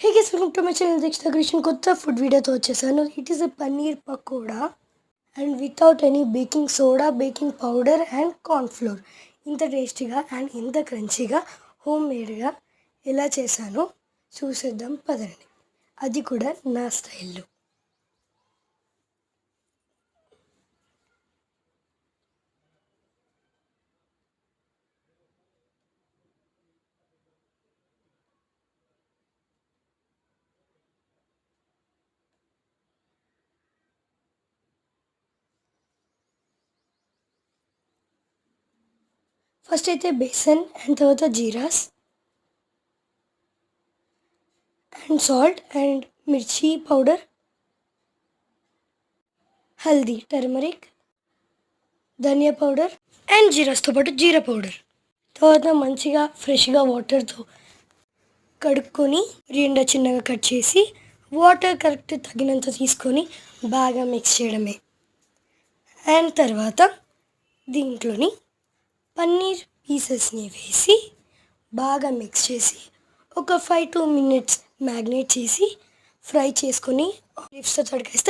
Hey guys, welcome to my channel Dikshita Krishan. కొత్త food వీడియోతో వచ్చేసాను. It is a paneer pakoda and without any baking soda, baking powder and corn flour. ఇంత టేస్టీగా and ఇంత క్రంచీగా home మేడ్గా ఎలా చేశానో చూసేద్దాం పదండి. అది కూడా నా స్టైల్లో. ఫస్ట్ అయితే బేసన్ అండ్ తర్వాత జీరాస్ అండ్ సాల్ట్ అండ్ మిర్చి పౌడర్, హల్దీ, టర్మరిక్, ధనియా పౌడర్ అండ్ జీరాస్తో పాటు జీరా పౌడర్. తర్వాత మంచిగా ఫ్రెష్గా వాటర్తో కడుక్కొని రెండు చిన్నగా కట్ చేసి వాటర్ కరెక్ట్ తగినంత తీసుకొని బాగా మిక్స్ చేయడమే. అండ్ తర్వాత దీంట్లోని పన్నీర్ పీసెస్ని వేసి బాగా మిక్స్ చేసి ఒక 5-2 minutes మ్యాగ్నేట్ చేసి ఫ్రై చేసుకొని లిప్స్తో తడికేస్తే